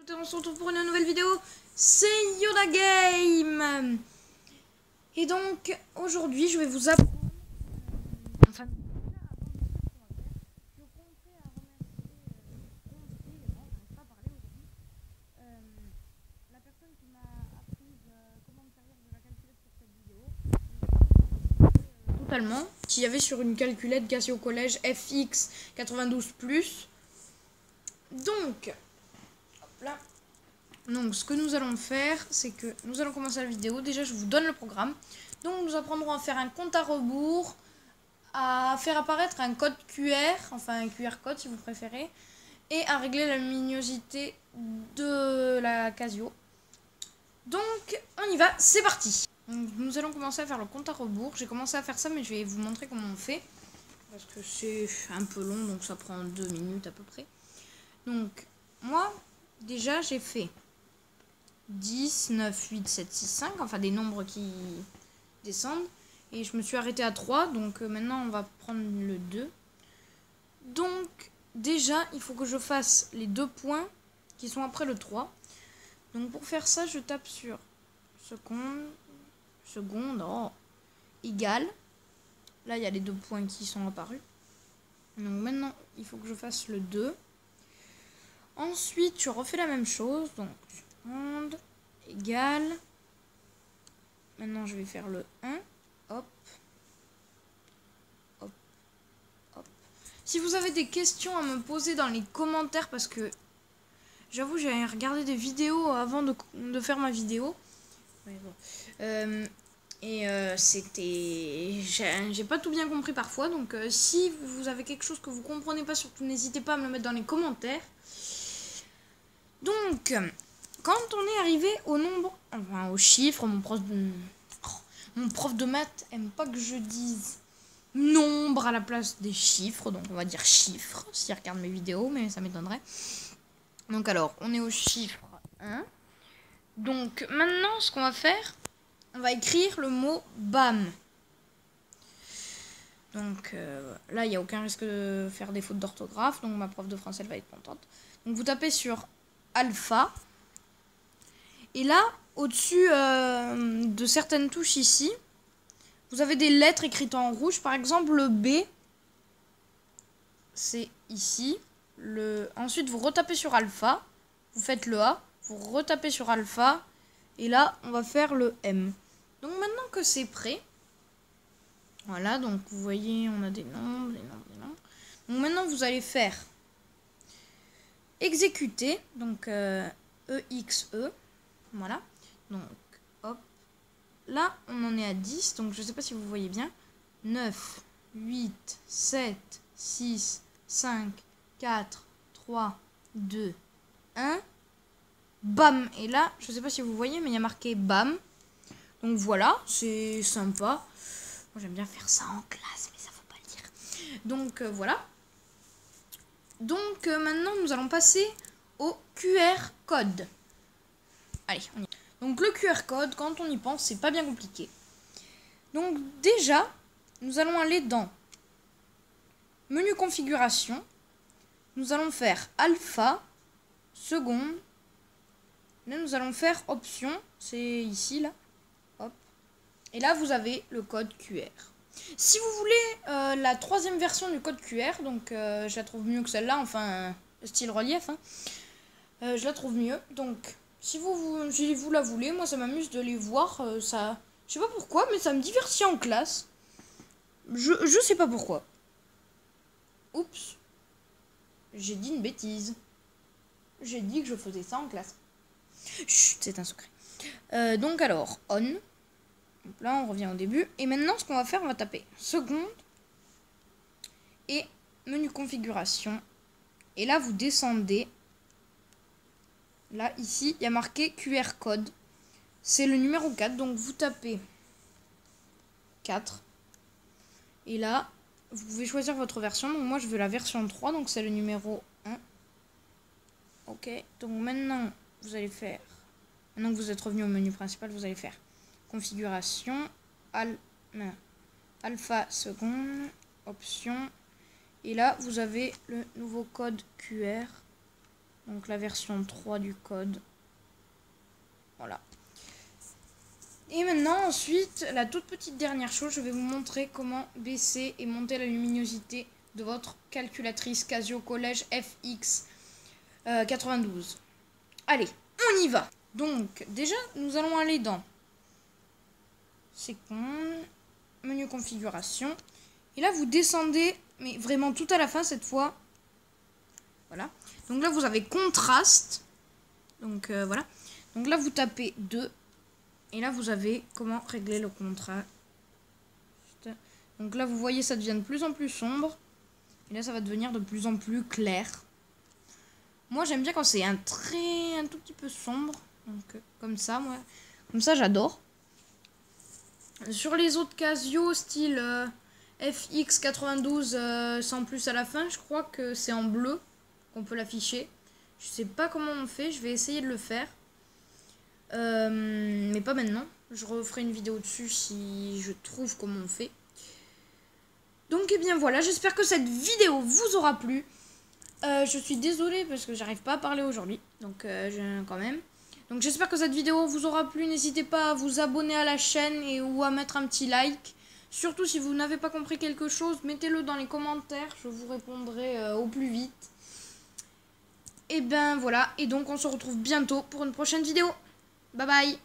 écoutez, on se retrouve pour une nouvelle vidéo, c'est Yoda Game. Et donc, aujourd'hui, je vais vous apprendre... Enfin, je comptais à remercier la personne qui m'a appris comment me servir de la calculette pour cette vidéo. Totalement, qu'il y avait sur une calculette Casio au collège FX 92+. Donc, hop là. Donc ce que nous allons faire, c'est que nous allons commencer la vidéo. Déjà, je vous donne le programme. Donc nous apprendrons à faire un compte à rebours, à faire apparaître un code QR, enfin un QR code si vous préférez, et à régler la luminosité de la Casio. Donc on y va, c'est parti. Donc, nous allons commencer à faire le compte à rebours. J'ai commencé à faire ça, mais je vais vous montrer comment on fait. Parce que c'est un peu long, donc ça prend 2 minutes à peu près. Donc moi, déjà j'ai fait 10, 9, 8, 7, 6, 5, enfin des nombres qui descendent. Et je me suis arrêtée à 3, donc maintenant on va prendre le 2. Donc déjà, il faut que je fasse les 2 points qui sont après le 3. Donc pour faire ça, je tape sur seconde, égale. Là, il y a les 2 points qui sont apparus. Donc maintenant, il faut que je fasse le 2. Ensuite, je refais la même chose, donc seconde égale. Maintenant, je vais faire le 1. Hop. Hop. Hop. Si vous avez des questions à me poser dans les commentaires, parce que j'avoue, j'ai regardé des vidéos avant de faire ma vidéo. Ouais, bon. C'était... J'ai pas tout bien compris parfois, donc si vous avez quelque chose que vous comprenez pas, surtout n'hésitez pas à me le mettre dans les commentaires. Donc, quand on est arrivé au nombre, enfin au chiffre, mon prof de maths aime pas que je dise nombre à la place des chiffres, donc on va dire chiffres, s'il regarde mes vidéos, mais ça m'étonnerait. Donc alors, on est au chiffre 1. Donc maintenant, ce qu'on va faire, on va écrire le mot BAM. Donc là, il n'y a aucun risque de faire des fautes d'orthographe, donc ma prof de français, elle va être contente. Donc vous tapez sur alpha. Et là, au-dessus de certaines touches ici, vous avez des lettres écrites en rouge. Par exemple, le B, c'est ici. Ensuite, vous retapez sur alpha. Vous faites le A. Vous retapez sur alpha. Et là, on va faire le M. Donc maintenant que c'est prêt, voilà, donc vous voyez, on a des nombres, des nombres, des nombres. Donc maintenant, vous allez faire exécuter. Donc EXE. Voilà. Donc, hop. Là, on en est à 10. Donc, je ne sais pas si vous voyez bien. 9, 8, 7, 6, 5, 4, 3, 2, 1. Bam. Et là, je ne sais pas si vous voyez, mais il y a marqué bam. Donc, voilà. C'est sympa. Moi, j'aime bien faire ça en classe, mais ça ne faut pas le dire. Donc, voilà. Donc, maintenant, nous allons passer au QR code. Allez, on y va. Donc le QR code, quand on y pense, c'est pas bien compliqué. Donc déjà, nous allons aller dans menu configuration. Nous allons faire alpha, seconde. Là, nous allons faire option. C'est ici, là. Hop. Et là, vous avez le code QR. Si vous voulez la 3e version du code QR, donc je la trouve mieux que celle-là, enfin, style relief, hein, je la trouve mieux. Donc... Si vous la voulez, moi ça m'amuse de les voir, ça, je sais pas pourquoi, mais ça me divertit en classe. Je sais pas pourquoi. Oups. J'ai dit une bêtise. J'ai dit que je faisais ça en classe. Chut, c'est un secret. Donc alors, on. Donc là, on revient au début. Et maintenant, ce qu'on va faire, on va taper seconde. Et menu configuration. Et là, vous descendez. Là, ici, il y a marqué QR code. C'est le numéro 4. Donc, vous tapez 4. Et là, vous pouvez choisir votre version. Donc, moi, je veux la version 3. Donc, c'est le numéro 1. Ok. Donc, maintenant, vous allez faire... Maintenant que vous êtes revenu au menu principal, vous allez faire configuration, alpha seconde, option. Et là, vous avez le nouveau code QR. Donc la version 3 du code. Voilà. Et maintenant, ensuite, la toute petite dernière chose, je vais vous montrer comment baisser et monter la luminosité de votre calculatrice Casio Collège FX 92. Allez, on y va. Donc, déjà, nous allons aller dans Seconde, menu configuration. Et là, vous descendez, mais vraiment tout à la fin cette fois. Voilà. Donc là, vous avez contraste. Donc voilà. Donc là, vous tapez 2. Et là, vous avez comment régler le contraste. Donc là, vous voyez, ça devient de plus en plus sombre. Et là, ça va devenir de plus en plus clair. Moi, j'aime bien quand c'est un tout petit peu sombre. Donc comme ça, moi. Comme ça, j'adore. Sur les autres Casio, style FX 92 sans plus à la fin, je crois que c'est en bleu qu'on peut l'afficher. Je sais pas comment on fait, je vais essayer de le faire. Mais pas maintenant. Je referai une vidéo dessus si je trouve comment on fait. Donc, eh bien voilà, j'espère que cette vidéo vous aura plu. Je suis désolée parce que j'arrive pas à parler aujourd'hui. Donc, quand même. Donc, j'espère que cette vidéo vous aura plu. N'hésitez pas à vous abonner à la chaîne ou à mettre un petit like. Surtout si vous n'avez pas compris quelque chose, mettez-le dans les commentaires. Je vous répondrai au plus vite. Et ben voilà. Et donc, on se retrouve bientôt pour une prochaine vidéo. Bye bye.